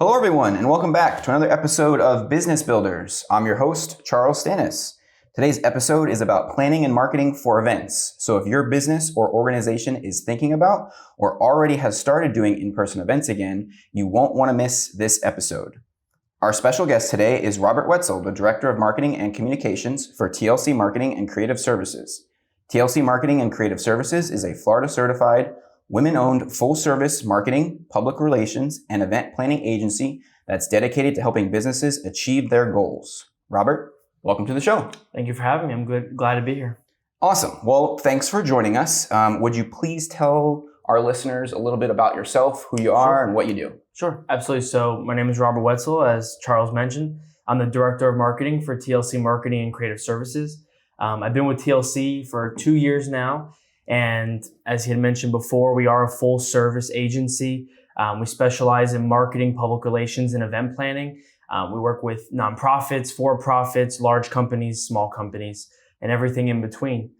Hello, everyone, and welcome back to another episode of Business Builders. I'm your host, Charles Stannis. Today's episode is about planning and marketing for events. So if your business or organization is thinking about or already has started doing in-person events again, you won't want to miss this episode. Our special guest today is Robert Wetzel, the Director of Marketing and Communications for TLC Marketing and Creative Services. TLC Marketing and Creative Services is a Florida-certified, women-owned full-service marketing, public relations, and event planning agency that's dedicated to helping businesses achieve their goals. Robert, welcome to the show. Thank you for having me. I'm glad to be here. Awesome. Well, thanks for joining us. Would you please tell our listeners a little bit about yourself, who you are, and what you do? Sure, absolutely. So my name is Robert Wetzel, as Charles mentioned. I'm the Director of Marketing for TLC Marketing and Creative Services. I've been with TLC for 2 years now. And as he had mentioned before, we are a full service agency. We specialize in marketing, public relations, and event planning. We work with nonprofits, for-profits, large companies, small companies, and everything in between.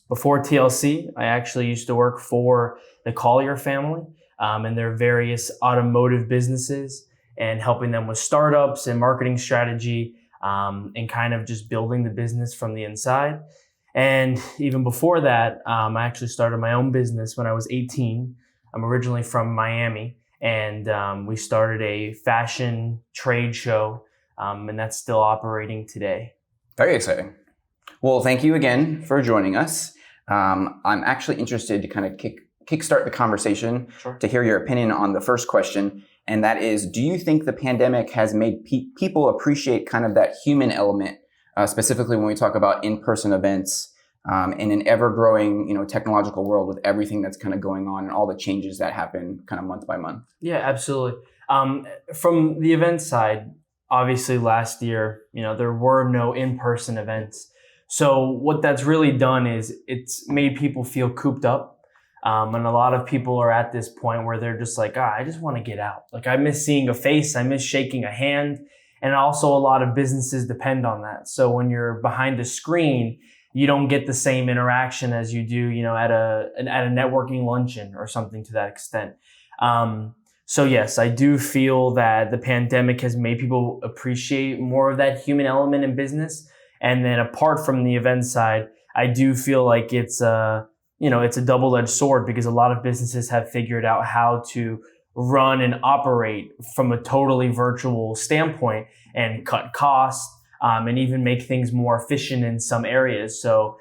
Before TLC, I actually used to work for the Collier family and their various automotive businesses and helping them with startups and marketing strategy and kind of just building the business from the inside. And even before that, I actually started my own business when I was 18. I'm originally from Miami, and we started a fashion trade show, and that's still operating today. Very exciting. Well, thank you again for joining us. I'm actually interested to kind of kickstart the conversation to hear your opinion on the first question, and that is, do you think the pandemic has made people appreciate kind of that human element, specifically when we talk about in-person events in an ever-growing, technological world with everything that's kind of going on and all the changes that happen kind of month by month? Yeah, absolutely. From the event side, obviously last year, there were no in-person events. So what that's really done is it's made people feel cooped up. And a lot of people are at this point where they're just like, I just want to get out. Like, I miss seeing a face. I miss shaking a hand. And also a lot of businesses depend on that. So when you're behind a screen, you don't get the same interaction as you do, at a networking luncheon or something to that extent. So yes, I do feel that the pandemic has made people appreciate more of that human element in business. And then apart from the event side, I do feel like it's a double-edged sword because a lot of businesses have figured out how to run and operate from a totally virtual standpoint and cut costs and even make things more efficient in some areas. So,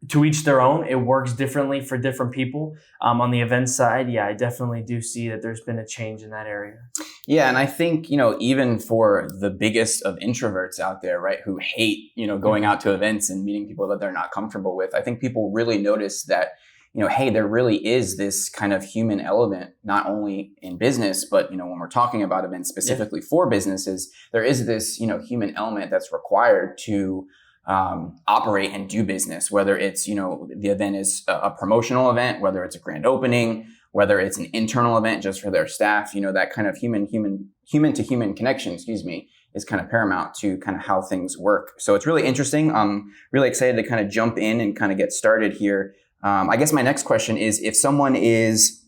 to each their own. It works differently for different people. On the event side, yeah, I definitely do see that there's been a change in that area. Yeah, and I think, even for the biggest of introverts out there, right, who hate, going out to events and meeting people that they're not comfortable with, I think people really notice that, hey, there really is this kind of human element, not only in business, but, when we're talking about events specifically for businesses, there is this, human element that's required to operate and do business, whether it's, the event is a promotional event, whether it's a grand opening, whether it's an internal event just for their staff, that kind of human to human connection, is kind of paramount to kind of how things work. So it's really interesting. I'm really excited to kind of jump in and kind of get started here. I guess my next question is, if someone is,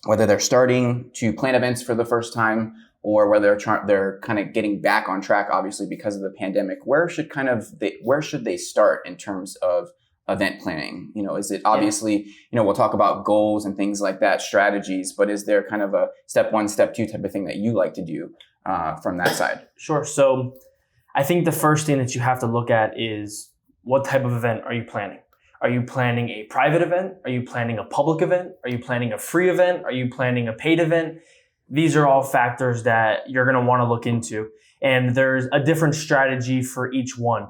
whether they're starting to plan events for the first time or whether they're kind of getting back on track, obviously because of the pandemic, where should they start in terms of event planning? Is it obviously, we'll talk about goals and things like that, strategies, but is there kind of a step 1, step 2 type of thing that you like to do from that side? Sure. So I think the first thing that you have to look at is, what type of event are you planning? Are you planning a private event? Are you planning a public event? Are you planning a free event? Are you planning a paid event? These are all factors that you're going to want to look into. And there's a different strategy for each one.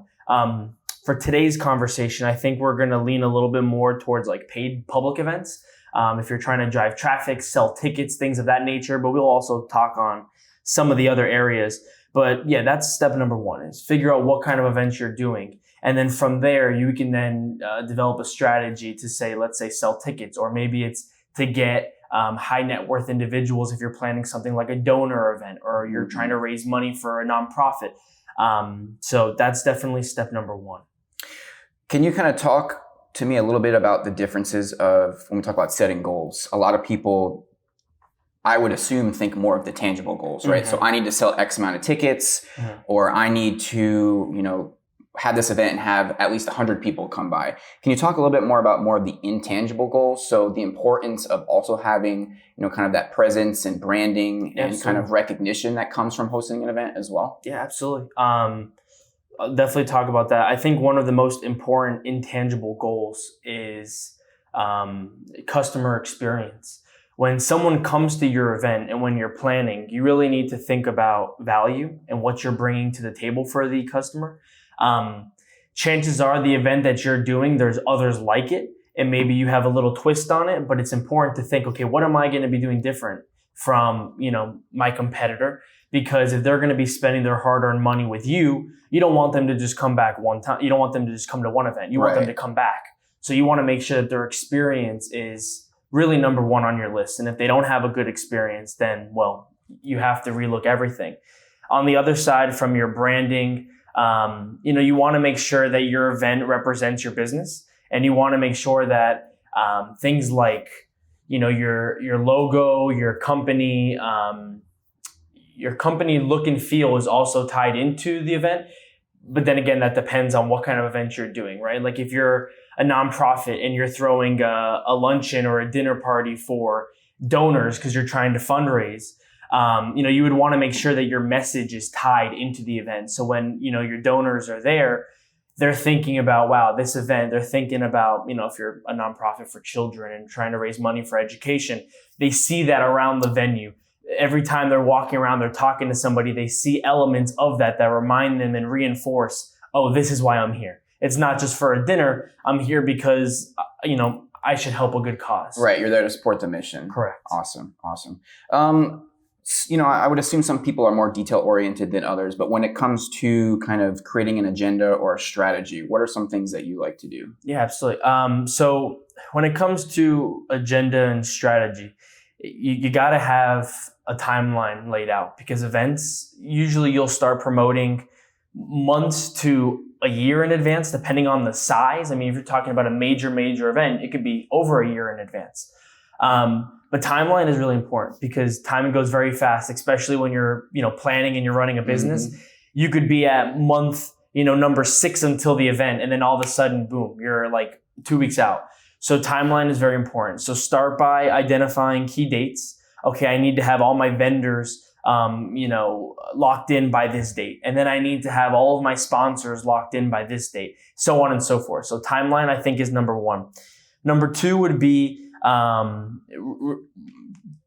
For today's conversation, I think we're going to lean a little bit more towards like paid public events. If you're trying to drive traffic, sell tickets, things of that nature, but we'll also talk on some of the other areas. But yeah, that's step number 1, is figure out what kind of events you're doing. And then from there, you can then develop a strategy to say, let's say, sell tickets, or maybe it's to get high net worth individuals if you're planning something like a donor event or you're trying to raise money for a nonprofit. So that's definitely step number 1. Can you kind of talk to me a little bit about the differences of when we talk about setting goals? A lot of people I would assume, think more of the tangible goals, right? So I need to sell X amount of tickets, or I need to, have this event and have at least 100 people come by. Can you talk a little bit more about more of the intangible goals? So the importance of also having, kind of that presence and branding and kind of recognition that comes from hosting an event as well? Yeah, absolutely. I'll definitely talk about that. I think one of the most important intangible goals is customer experience. When someone comes to your event and when you're planning, you really need to think about value and what you're bringing to the table for the customer. Chances are the event that you're doing, there's others like it, and maybe you have a little twist on it, but it's important to think, okay, what am I going to be doing different from, my competitor? Because if they're going to be spending their hard-earned money with you, you don't want them to just come back one time. You don't want them to just come to one event. You want them to come back. So you want to make sure that their experience is really number one on your list. And if they don't have a good experience, then, well, you have to relook everything. On the other side, from your branding, you want to make sure that your event represents your business, and you want to make sure that things like, your logo, your company look and feel is also tied into the event. But then again, that depends on what kind of event you're doing, right? Like if you're a nonprofit and you're throwing a luncheon or a dinner party for donors because you're trying to fundraise, you would want to make sure that your message is tied into the event. So when, your donors are there, they're thinking about, wow, this event, they're thinking about, if you're a nonprofit for children and trying to raise money for education, they see that around the venue. Every time they're walking around, they're talking to somebody, they see elements of that remind them and reinforce, oh, this is why I'm here. It's not just for a dinner. I'm here because, I should help a good cause. Right. You're there to support the mission. Correct. Awesome. I would assume some people are more detail oriented than others, but when it comes to kind of creating an agenda or a strategy, what are some things that you like to do? Yeah, absolutely. So when it comes to agenda and strategy, you got to have a timeline laid out, because events, usually you'll start promoting months to a year in advance, depending on the size. I mean, if you're talking about a major event, it could be over a year in advance. But timeline is really important because time goes very fast, especially when you're, planning and you're running a business. You could be at month, number 6 until the event, and then all of a sudden, boom, you're like 2 weeks out. So timeline is very important. So start by identifying key dates. Okay, I need to have all my vendors, locked in by this date. And then I need to have all of my sponsors locked in by this date, so on and so forth. So timeline, I think, is number 1. Number 2 would be, not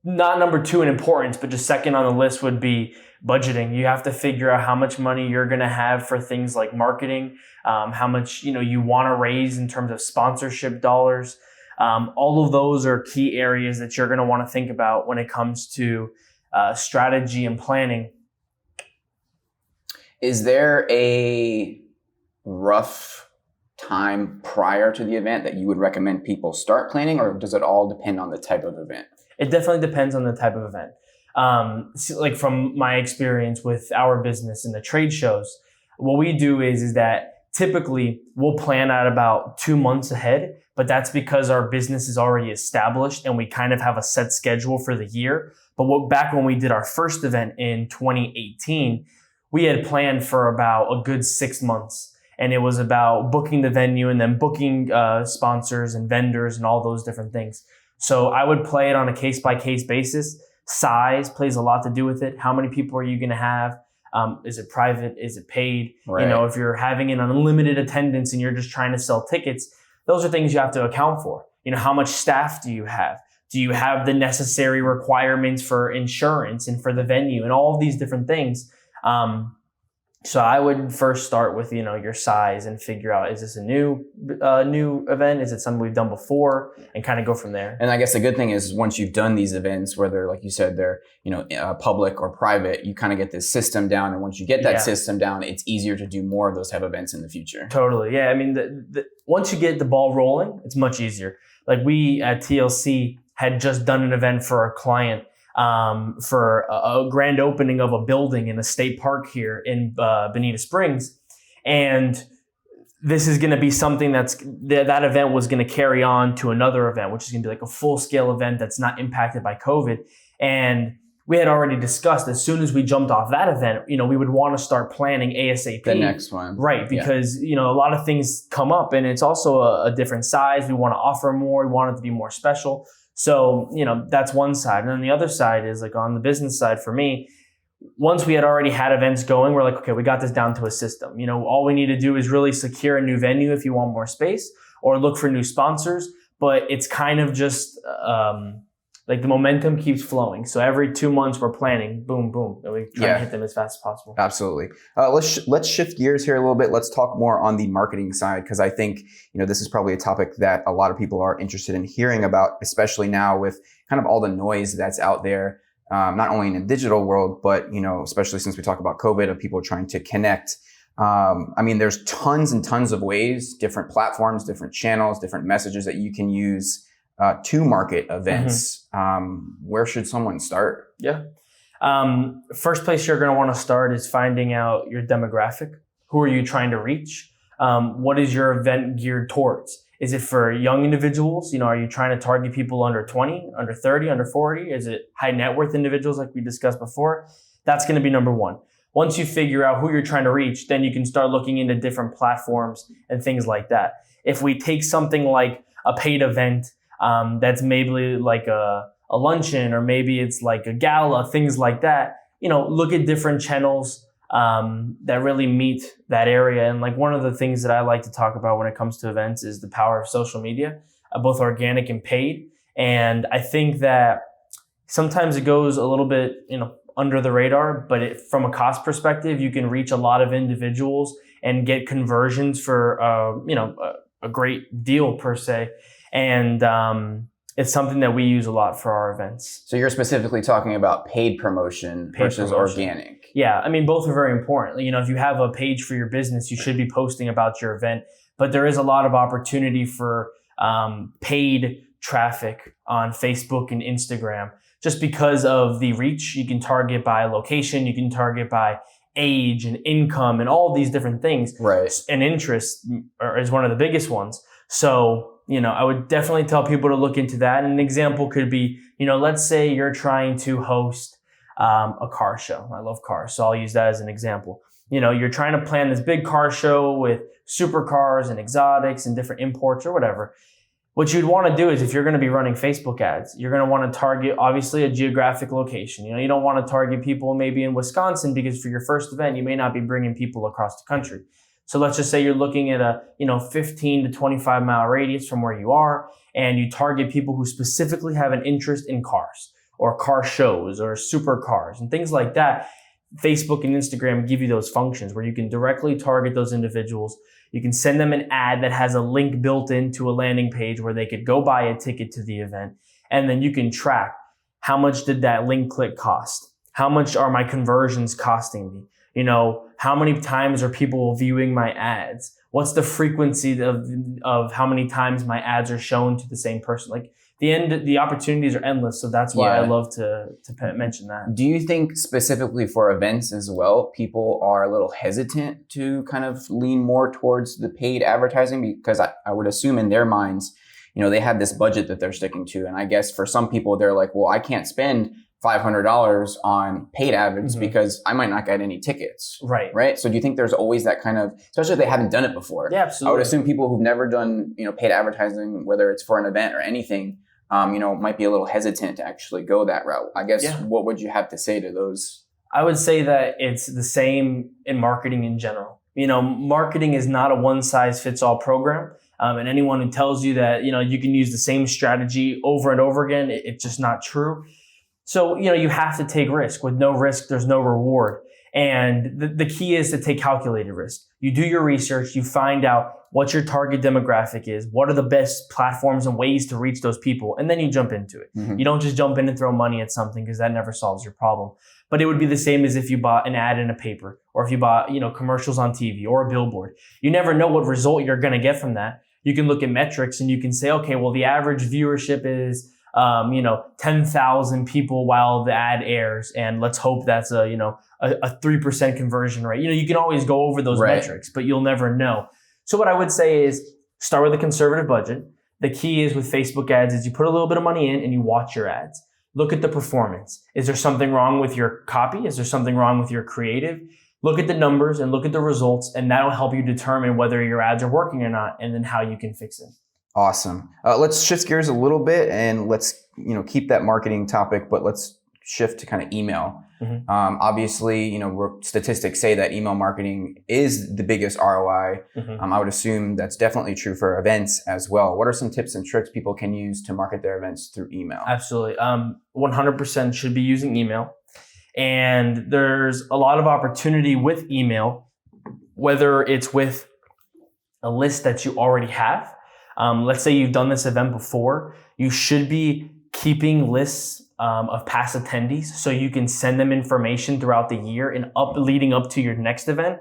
number 2 in importance, but just second on the list would be budgeting. You have to figure out how much money you're going to have for things like marketing, how much, you want to raise in terms of sponsorship dollars. All of those are key areas that you're going to want to think about when it comes to strategy and planning. Is there a rough time prior to the event that you would recommend people start planning, or does it all depend on the type of event? It definitely depends on the type of event. Like from my experience with our business and the trade shows, what we do is that typically we'll plan out about 2 months ahead, but that's because our business is already established and we kind of have a set schedule for the year. But back when we did our first event in 2018, we had planned for about a good 6 months. And it was about booking the venue and then booking sponsors and vendors and all those different things. So I would play it on a case-by-case basis. Size plays a lot to do with it. How many people are you going to have? Is it private? Is it paid? Right. If you're having an unlimited attendance and you're just trying to sell tickets, those are things you have to account for. How much staff do you have? Do you have the necessary requirements for insurance and for the venue and all of these different things? So I would first start with, your size and figure out, is this a new event? Is it something we've done before? And kind of go from there. And I guess the good thing is once you've done these events, whether, like you said, they're, public or private, you kind of get this system down. And once you get that system down, it's easier to do more of those type of events in the future. Totally. Yeah. I mean, once you get the ball rolling, it's much easier. Like we at TLC had just done an event for a client for a grand opening of a building in a state park here in Bonita Springs. And this is going to be something that event was going to carry on to another event, which is going to be like a full scale event that's not impacted by COVID. And we had already discussed as soon as we jumped off that event, we would want to start planning ASAP. The next one. Right. Because, a lot of things come up and it's also a different size. We want to offer more. We want it to be more special. So, that's one side. And then the other side is like on the business side for me, once we had already had events going, we're like, okay, we got this down to a system. All we need to do is really secure a new venue if you want more space or look for new sponsors. But it's kind of just like the momentum keeps flowing. So every 2 months we're planning, boom, boom, and we try to hit them as fast as possible. Absolutely. Let's shift gears here a little bit. Let's talk more on the marketing side, because I think, this is probably a topic that a lot of people are interested in hearing about, especially now with kind of all the noise that's out there, not only in the digital world, but, especially since we talk about COVID of people trying to connect. There's tons and tons of ways, different platforms, different channels, different messages that you can use to market events. Where should someone start? Yeah. First place you're going to want to start is finding out your demographic. Who are you trying to reach? What is your event geared towards? Is it for young individuals? Are you trying to target people under 20, under 30, under 40? Is it high net worth individuals like we discussed before? That's going to be number one. Once you figure out who you're trying to reach, then you can start looking into different platforms and things like that. If we take something like a paid event, that's maybe like a luncheon, or maybe it's like a gala, things like that. Look at different channels that really meet that area. And like one of the things that I like to talk about when it comes to events is the power of social media, both organic and paid. And I think that sometimes it goes a little bit, under the radar, but from a cost perspective, you can reach a lot of individuals and get conversions for, a great deal per se. And it's something that we use a lot for our events. So you're specifically talking about paid promotion versus organic. Yeah, both are very important. If you have a page for your business, you should be posting about your event. But there is a lot of opportunity for paid traffic on Facebook and Instagram. Just because of the reach, you can target by location, you can target by age and income and all these different things. Right. And interest is one of the biggest ones. So, I would definitely tell people to look into that. And an example could be, let's say you're trying to host a car show. I love cars, so I'll use that as an example. You're trying to plan this big car show with supercars and exotics and different imports or whatever. What you'd want to do is if you're going to be running Facebook ads, you're going to want to target obviously a geographic location. You don't want to target people maybe in Wisconsin because for your first event, you may not be bringing people across the country. So let's just say you're looking at a 15 to 25 mile radius from where you are, and you target people who specifically have an interest in cars or car shows or supercars and things like that. Facebook and Instagram give you those functions where you can directly target those individuals. You can send them an ad that has a link built into a landing page where they could go buy a ticket to the event. And then you can track how much did that link click cost? How much are my conversions costing me? How many times are people viewing my ads? What's the frequency of how many times my ads are shown to the same person? Like the opportunities are endless. So that's why I love to mention that. Do you think specifically for events as well, people are a little hesitant to kind of lean more towards the paid advertising? Because I would assume in their minds, they have this budget that they're sticking to. And I guess for some people, they're like, well, I can't spend $500 on paid ads because I might not get any tickets. Right. So do you think there's always that kind of, especially if they haven't done it before? Yeah, absolutely. I would assume people who've never done, paid advertising, whether it's for an event or anything, might be a little hesitant to actually go that route. I guess what would you have to say to those? I would say that it's the same in marketing in general. Marketing is not a one size fits all program. And anyone who tells you that, you can use the same strategy over and over again, it's just not true. So, you have to take risk. With no risk, there's no reward. And the key is to take calculated risk. You do your research, you find out what your target demographic is, what are the best platforms and ways to reach those people, and then you jump into it. You don't just jump in and throw money at something because that never solves your problem. But it would be the same as if you bought an ad in a paper or if you bought, commercials on TV or a billboard. You never know what result you're going to get from that. You can look at metrics and you can say, okay, well, the average viewership is 10,000 people while the ad airs. And let's hope that's a 3% conversion rate. You can always go over those metrics, but you'll never know. So what I would say is start with a conservative budget. The key is with Facebook ads is you put a little bit of money in and you watch your ads. Look at the performance. Is there something wrong with your copy? Is there something wrong with your creative? Look at the numbers and look at the results, and that'll help you determine whether your ads are working or not, and then how you can fix it. Awesome. Let's shift gears a little bit, and let's keep that marketing topic, but let's shift to kind of email. Mm-hmm. Obviously, statistics say that email marketing is the biggest ROI. Mm-hmm. I would assume that's definitely true for events as well. What are some tips and tricks people can use to market their events through email? Absolutely. 100% should be using email. And there's a lot of opportunity with email, whether it's with a list that you already have. Let's say you've done this event before. You should be keeping lists of past attendees so you can send them information throughout the year and leading up to your next event.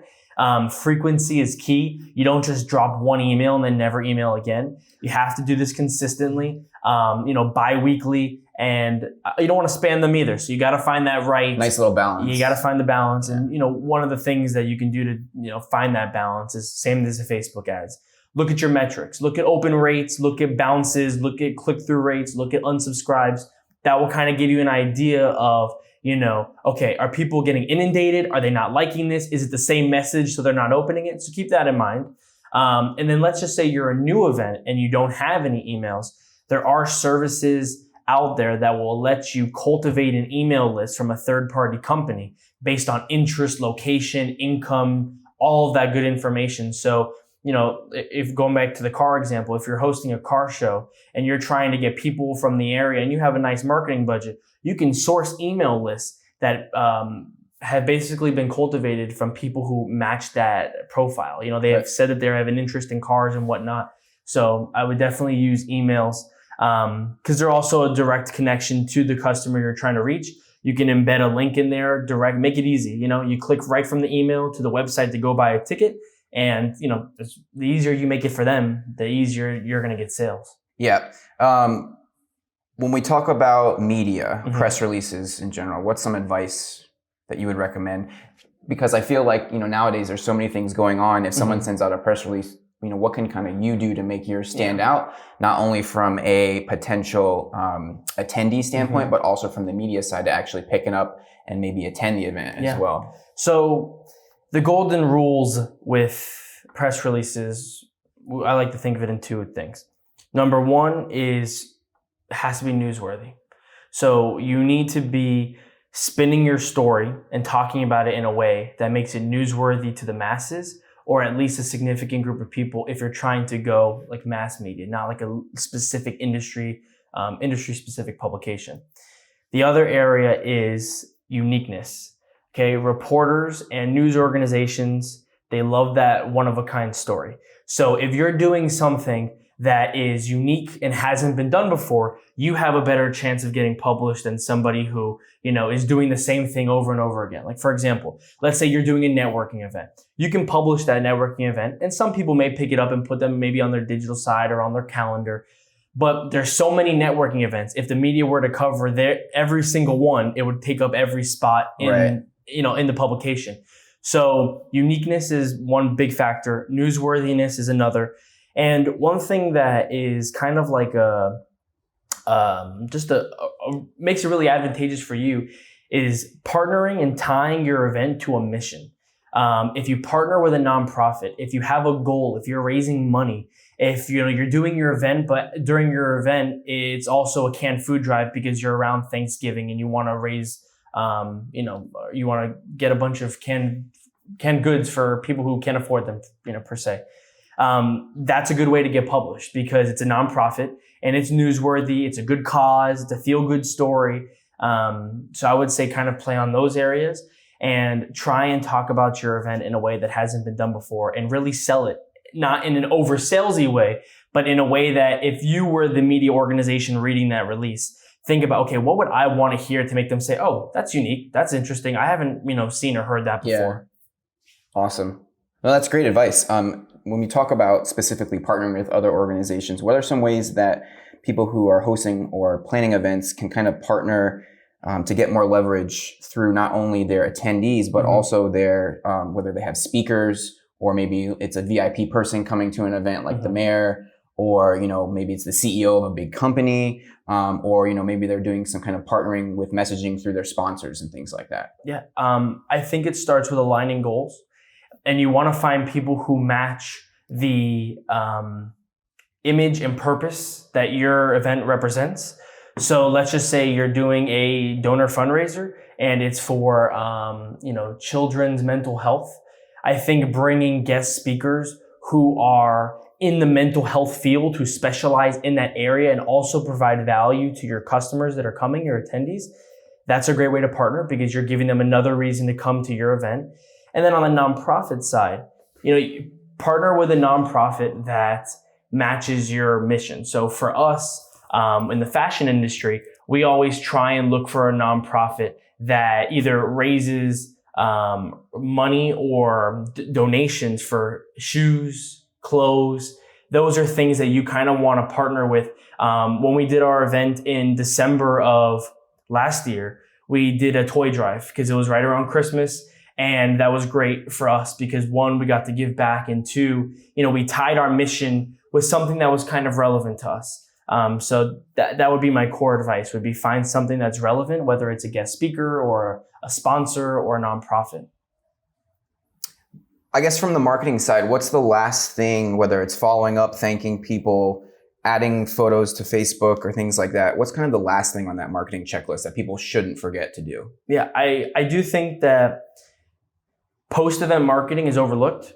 Frequency is key. You don't just drop one email and then never email again. You have to do this consistently, bi-weekly, and you don't want to spam them either. So you got to find that right. Nice little balance. You got to find the balance. And, one of the things that you can do to, find that balance is same as the Facebook ads. Look at your metrics, look at open rates, look at bounces, look at click-through rates, look at unsubscribes. That will kind of give you an idea of, okay, are people getting inundated? Are they not liking this? Is it the same message so they're not opening it? So keep that in mind. And then let's just say you're a new event and you don't have any emails. There are services out there that will let you cultivate an email list from a third-party company based on interest, location, income, all of that good information. So, if going back to the car example, if you're hosting a car show and you're trying to get people from the area and you have a nice marketing budget, you can source email lists that have basically been cultivated from people who match that profile. They have said that they have an interest in cars and whatnot. So I would definitely use emails because they're also a direct connection to the customer you're trying to reach. You can embed a link in there, make it easy. You click right from the email to the website to go buy a ticket. And, the easier you make it for them, the easier you're going to get sales. Yeah. When we talk about media, press releases in general, what's some advice that you would recommend? Because I feel like, nowadays there's so many things going on. If someone sends out a press release, what can kind of you do to make yours stand out, not only from a potential attendee standpoint, but also from the media side to actually pick it up and maybe attend the event as well? So the golden rules with press releases, I like to think of it in two things. Number one is it has to be newsworthy. So you need to be spinning your story and talking about it in a way that makes it newsworthy to the masses, or at least a significant group of people if you're trying to go like mass media, not like a specific industry specific publication. The other area is uniqueness. Okay, reporters and news organizations, they love that one-of-a-kind story. So if you're doing something that is unique and hasn't been done before, you have a better chance of getting published than somebody who, is doing the same thing over and over again. Like, for example, let's say you're doing a networking event. You can publish that networking event, and some people may pick it up and put them maybe on their digital side or on their calendar. But there's so many networking events. If the media were to cover every single one, it would take up every spot in the publication. So uniqueness is one big factor. Newsworthiness is another. And one thing that is kind of like makes it really advantageous for you is partnering and tying your event to a mission. If you partner with a nonprofit, if you have a goal, if you're raising money, if you're doing your event, but during your event, it's also a canned food drive because you're around Thanksgiving and you want to raise you want to get a bunch of canned goods for people who can't afford them, per se. That's a good way to get published because it's a nonprofit and it's newsworthy. It's a good cause. It's a feel-good story. So I would say kind of play on those areas and try and talk about your event in a way that hasn't been done before and really sell it, not in an over-salesy way, but in a way that if you were the media organization reading that release, think about, okay, what would I want to hear to make them say, oh, that's unique. That's interesting. I haven't, seen or heard that before. Yeah. Awesome. Well, that's great advice. When we talk about specifically partnering with other organizations, what are some ways that people who are hosting or planning events can kind of partner to get more leverage through not only their attendees, but also their, whether they have speakers or maybe it's a VIP person coming to an event like the mayor, or, maybe it's the CEO of a big company, or, maybe they're doing some kind of partnering with messaging through their sponsors and things like that. Yeah. I think it starts with aligning goals, and you want to find people who match the image and purpose that your event represents. So let's just say you're doing a donor fundraiser and it's for, children's mental health. I think bringing guest speakers who are in the mental health field, who specialize in that area and also provide value to your customers that are coming, your attendees, that's a great way to partner because you're giving them another reason to come to your event. And then on the nonprofit side, you partner with a nonprofit that matches your mission. So for us, in the fashion industry, we always try and look for a nonprofit that either raises money or donations for shoes, clothes. Those are things that you kind of want to partner with. When we did our event in December of last year, we did a toy drive because it was right around Christmas. And that was great for us because one, we got to give back, and two, we tied our mission with something that was kind of relevant to us. So that would be my core advice, would be find something that's relevant, whether it's a guest speaker or a sponsor or a nonprofit. I guess from the marketing side, what's the last thing, whether it's following up, thanking people, adding photos to Facebook or things like that? What's kind of the last thing on that marketing checklist that people shouldn't forget to do? Yeah, I do think that post-event marketing is overlooked.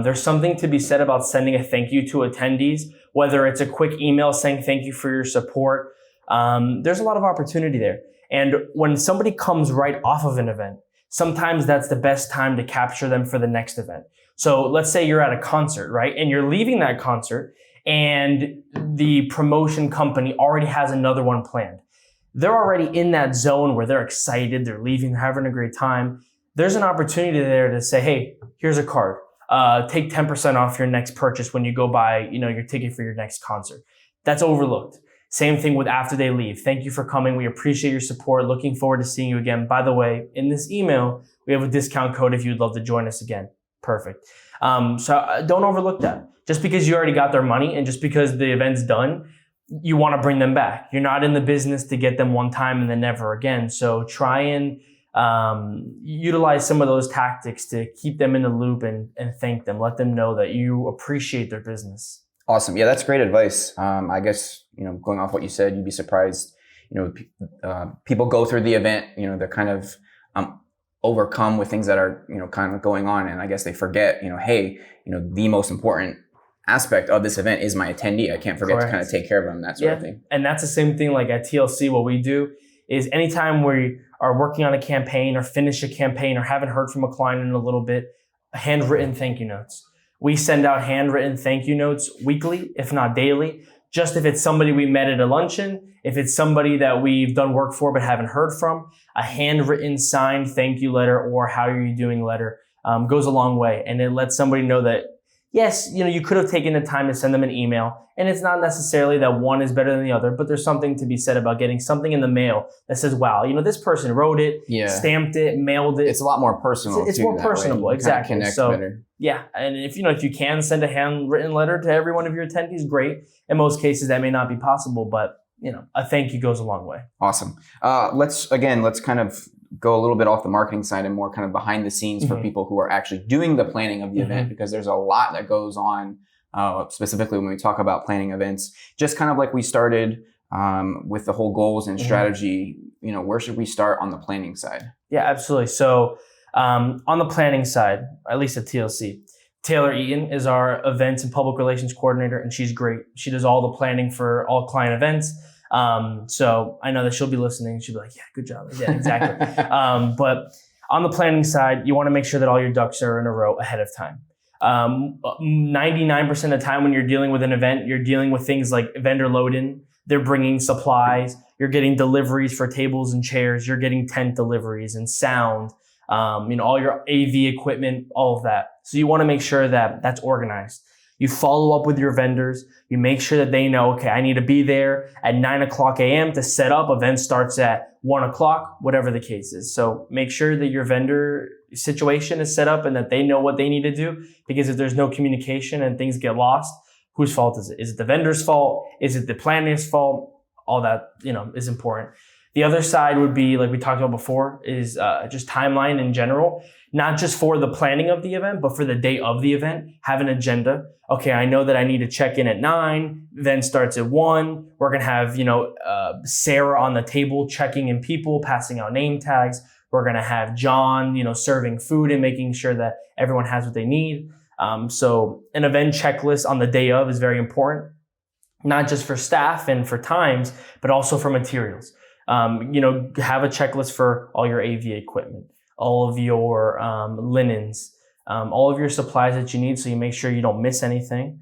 There's something to be said about sending a thank you to attendees, whether it's a quick email saying thank you for your support. There's a lot of opportunity there. And when somebody comes right off of an event, sometimes that's the best time to capture them for the next event. So let's say you're at a concert, right? And you're leaving that concert and the promotion company already has another one planned. They're already in that zone where they're excited, they're leaving, they're having a great time. There's an opportunity there to say, hey, here's a card. Take 10% off your next purchase when you go buy, your ticket for your next concert. That's overlooked. Same thing with after they leave. Thank you for coming. We appreciate your support. Looking forward to seeing you again. By the way, in this email, we have a discount code if you'd love to join us again. Perfect. So don't overlook that. Just because you already got their money and just because the event's done, you want to bring them back. You're not in the business to get them one time and then never again. So try and utilize some of those tactics to keep them in the loop and thank them. Let them know that you appreciate their business. Awesome. Yeah, that's great advice. I guess, going off what you said, you'd be surprised, people go through the event, they're kind of overcome with things that are, kind of going on. And I guess they forget, hey, the most important aspect of this event is my attendee. I can't forget to kind of take care of them, that sort of thing. And that's the same thing like at TLC, what we do is anytime we are working on a campaign or finish a campaign or haven't heard from a client in a little bit, handwritten thank you notes. We send out handwritten thank you notes weekly, if not daily, just if it's somebody we met at a luncheon, if it's somebody that we've done work for but haven't heard from, a handwritten signed thank you letter or how are you doing letter goes a long way. And it lets somebody know that, yes, you could have taken the time to send them an email, and it's not necessarily that one is better than the other, but there's something to be said about getting something in the mail that says, wow, this person wrote it, stamped it, mailed it. It's a lot more personal. It's more personable, exactly. So better. Yeah, and if you can send a handwritten letter to every one of your attendees, great. In most cases, that may not be possible, but a thank you goes a long way. Awesome. Let's kind of go a little bit off the marketing side and more kind of behind the scenes for people who are actually doing the planning of the event, because there's a lot that goes on, specifically when we talk about planning events. Just kind of like we started with the whole goals and strategy, where should we start on the planning side? Yeah, absolutely. So on the planning side, at least at TLC, Taylor Eaton is our events and public relations coordinator, and she's great. She does all the planning for all client events. So I know that she'll be listening. She'll be like, yeah, good job. Yeah, exactly. But on the planning side, you want to make sure that all your ducks are in a row ahead of time. 99% of the time when you're dealing with an event, you're dealing with things like vendor load-in. They're bringing supplies. You're getting deliveries for tables and chairs. You're getting tent deliveries and sound, all your AV equipment, all of that. So you want to make sure that that's organized. You follow up with your vendors. You make sure that they know, okay, I need to be there at 9:00 a.m. to set up. Event starts at 1:00, whatever the case is. So make sure that your vendor situation is set up and that they know what they need to do, because if there's no communication and things get lost, Whose fault is it? Is it the vendor's fault? Is it the planner's fault? All that, is important. The other side would be, like we talked about before, is just timeline in general, not just for the planning of the event, but for the day of the event. Have an agenda. Okay, I know that I need to check in at 9, event starts at 1. We're going to have, Sarah on the table checking in people, passing out name tags. We're going to have John, serving food and making sure that everyone has what they need. So an event checklist on the day of is very important, not just for staff and for times, but also for materials. Have a checklist for all your AV equipment, all of your linens, all of your supplies that you need, so you make sure you don't miss anything.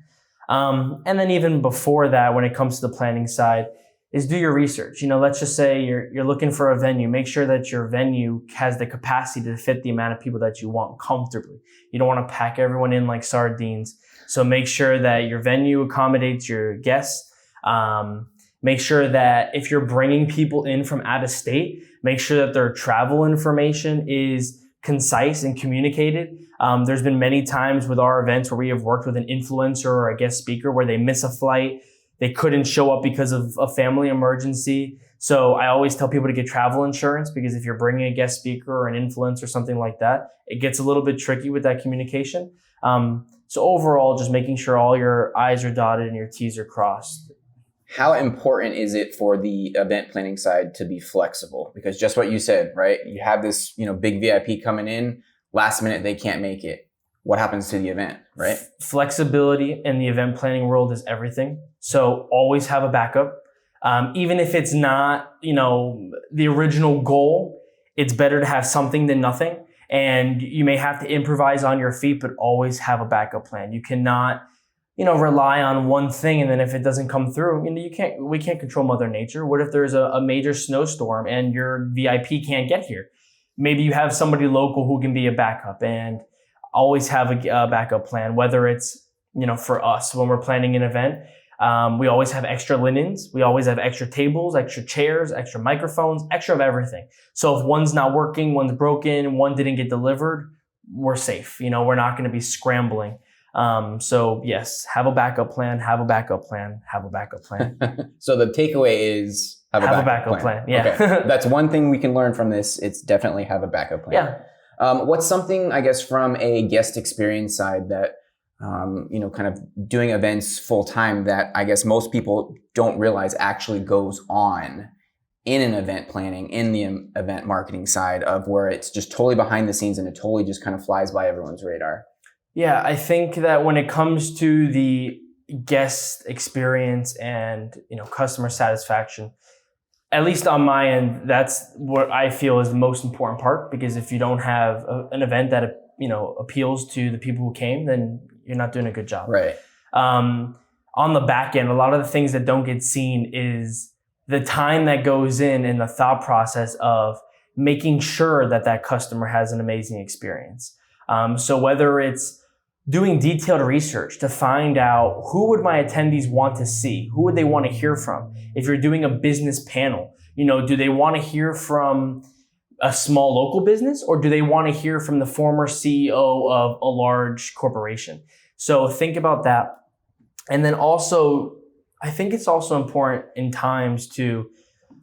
And then even before that, when it comes to the planning side, is do your research. Let's just say you're looking for a venue. Make sure that your venue has the capacity to fit the amount of people that you want comfortably. You don't want to pack everyone in like sardines. So make sure that your venue accommodates your guests. Make sure that if you're bringing people in from out of state, make sure that their travel information is concise and communicated. There's been many times with our events where we have worked with an influencer or a guest speaker where they miss a flight. They couldn't show up because of a family emergency. So I always tell people to get travel insurance, because if you're bringing a guest speaker or an influencer or something like that, it gets a little bit tricky with that communication. So overall, just making sure all your I's are dotted and your T's are crossed. How important is it for the event planning side to be flexible? Because just what you said, right? You have this, big VIP coming in, last minute they can't make it. What happens to the event, right? Flexibility in the event planning world is everything. So always have a backup. Even if it's not, the original goal, it's better to have something than nothing. And you may have to improvise on your feet, but always have a backup plan. You cannot, rely on one thing, and then if it doesn't come through, we can't control Mother Nature. What if there's a major snowstorm and your VIP can't get here? Maybe you have somebody local who can be a backup, and always have a backup plan, whether it's, for us, when we're planning an event, we always have extra linens. We always have extra tables, extra chairs, extra microphones, extra of everything. So if one's not working, one's broken, one didn't get delivered, we're safe. We're not going to be scrambling. So yes, have a backup plan, have a backup plan, have a backup plan. So the takeaway is have a backup plan. Yeah. Okay. That's one thing we can learn from this. It's definitely have a backup plan. Yeah. What's something, I guess, from a guest experience side that, kind of doing events full time that I guess most people don't realize actually goes on in an event planning, in the event marketing side of where it's just totally behind the scenes and it totally just kind of flies by everyone's radar? Yeah, I think that when it comes to the guest experience and, customer satisfaction, at least on my end, that's what I feel is the most important part, because if you don't have an event that, appeals to the people who came, then you're not doing a good job. Right. On the back end, a lot of the things that don't get seen is the time that goes in the thought process of making sure that that customer has an amazing experience. So whether it's doing detailed research to find out who would my attendees want to see, who would they want to hear from? If you're doing a business panel, do they want to hear from a small local business, or do they want to hear from the former CEO of a large corporation? So think about that. And then also, I think it's also important in times to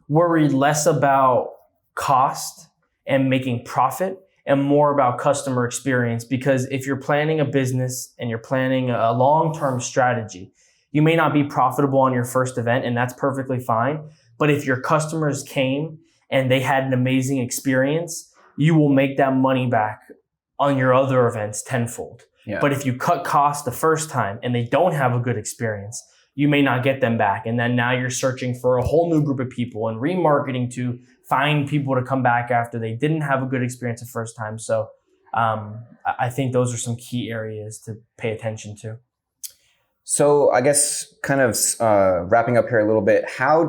worry less about cost and making profit and more about customer experience. Because if you're planning a business and you're planning a long-term strategy, you may not be profitable on your first event, and that's perfectly fine. But if your customers came and they had an amazing experience, you will make that money back on your other events tenfold. Yeah. But if you cut costs the first time and they don't have a good experience, you may not get them back. And then now you're searching for a whole new group of people and remarketing to find people to come back after they didn't have a good experience the first time. So I think those are some key areas to pay attention to. So I guess kind of wrapping up here a little bit, how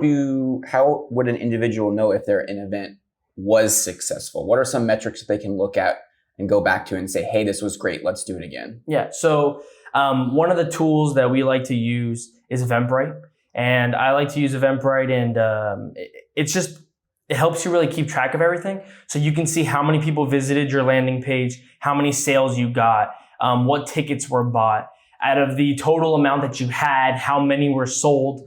would an individual know if their event was successful? What are some metrics that they can look at and go back to and say, hey, this was great, let's do it again? Yeah, so one of the tools that we like to use is Eventbrite. And I like to use Eventbrite, and it helps you really keep track of everything. So you can see how many people visited your landing page, how many sales you got, what tickets were bought. out of the total amount that you had, how many were sold.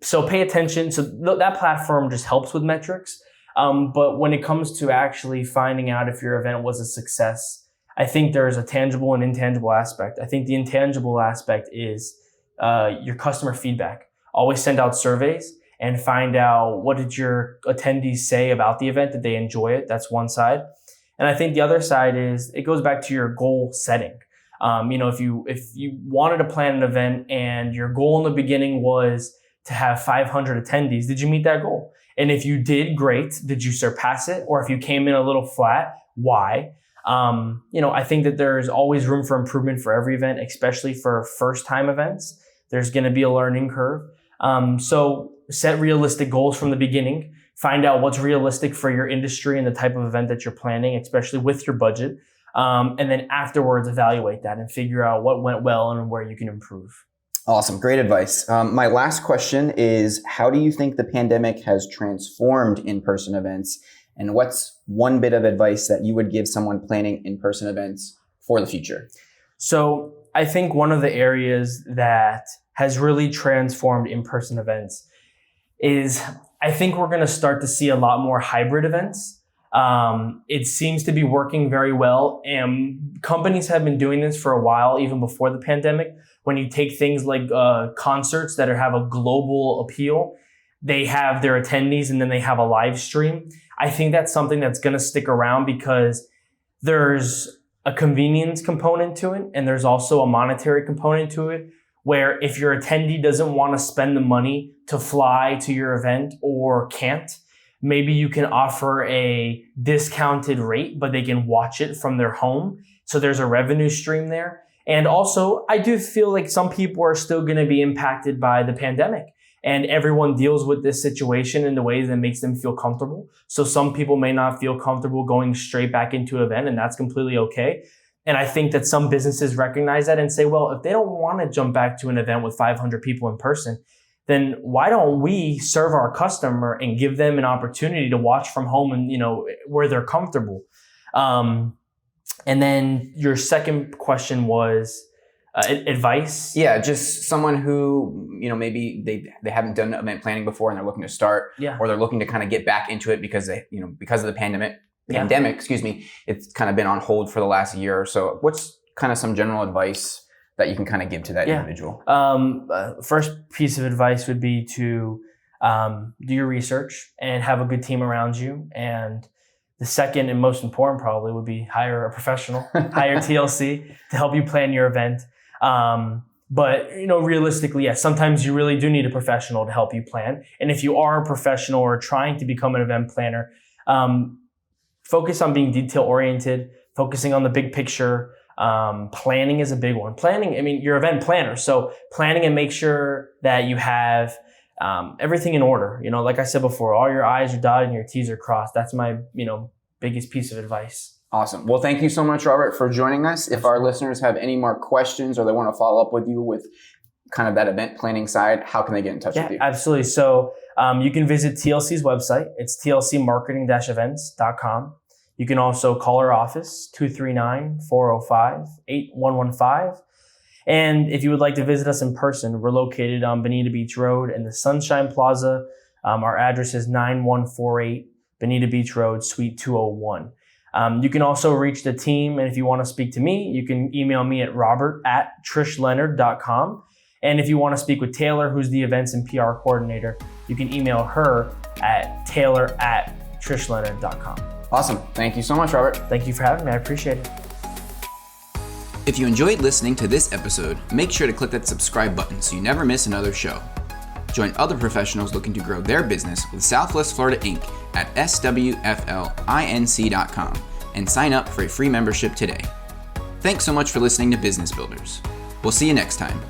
So pay attention. So that platform just helps with metrics. But when it comes to actually finding out if your event was a success, I think there's a tangible and intangible aspect. I think the intangible aspect is your customer feedback. Always send out surveys and find out, what did your attendees say about the event? Did they enjoy it? That's one side. And I think the other side is, it goes back to your goal setting. If you wanted to plan an event and your goal in the beginning was to have 500 attendees, did you meet that goal? And if you did, great. Did you surpass it? Or if you came in a little flat, why? I think that there's always room for improvement for every event, especially for first-time events. There's going to be a learning curve. So set realistic goals from the beginning. Find out what's realistic for your industry and the type of event that you're planning, especially with your budget. And then afterwards, evaluate that and figure out what went well and where you can improve. Awesome. Great advice. My last question is, how do you think the pandemic has transformed in-person events? And what's one bit of advice that you would give someone planning in-person events for the future? So I think one of the areas that has really transformed in-person events is, I think we're going to start to see a lot more hybrid events. It seems to be working very well, and companies have been doing this for a while, even before the pandemic. When you take things like concerts that have a global appeal, they have their attendees and then they have a live stream. I think that's something that's going to stick around because there's a convenience component to it, and there's also a monetary component to it, where if your attendee doesn't want to spend the money to fly to your event or can't, maybe you can offer a discounted rate, but they can watch it from their home. So there's a revenue stream there. And also, I do feel like some people are still going to be impacted by the pandemic, and everyone deals with this situation in the ways that makes them feel comfortable. So some people may not feel comfortable going straight back into an event, and that's completely okay. And I think that some businesses recognize that and say, well, if they don't want to jump back to an event with 500 people in person, then why don't we serve our customer and give them an opportunity to watch from home and, where they're comfortable. And then your second question was advice. Yeah, just someone who, maybe they haven't done event planning before and they're looking to start, or they're looking to kind of get back into it because because of the pandemic, it's kind of been on hold for the last year or so. What's kind of some general advice that you can kind of give to that individual? First piece of advice would be to do your research and have a good team around you. And the second and most important probably would be hire a professional, hire TLC to help you plan your event. But realistically, yes, sometimes you really do need a professional to help you plan. And if you are a professional or trying to become an event planner, focus on being detail oriented, focusing on the big picture. Planning is a big one. You're an event planner, so planning and make sure that you have everything in order. Like I said before, all your I's are dotted and your T's are crossed. That's my, biggest piece of advice. Awesome. Well, thank you so much, Robert, for joining us. If our listeners have any more questions or they want to follow up with you with kind of that event planning side, how can they get in touch with you? Absolutely. So you can visit TLC's website. It's tlcmarketing-events.com. You can also call our office, 239-405-8115. And if you would like to visit us in person, we're located on Bonita Beach Road in the Sunshine Plaza. Our address is 9148 Bonita Beach Road, Suite 201. You can also reach the team, and if you want to speak to me, you can email me at robert@trishleonard.com. And if you want to speak with Taylor, who's the events and PR coordinator, you can email her at taylor@trishleonard.com. Awesome. Thank you so much, Robert. Thank you for having me. I appreciate it. If you enjoyed listening to this episode, make sure to click that subscribe button so you never miss another show. Join other professionals looking to grow their business with Southwest Florida Inc. at SWFLinc.com and sign up for a free membership today. Thanks so much for listening to Business Builders. We'll see you next time.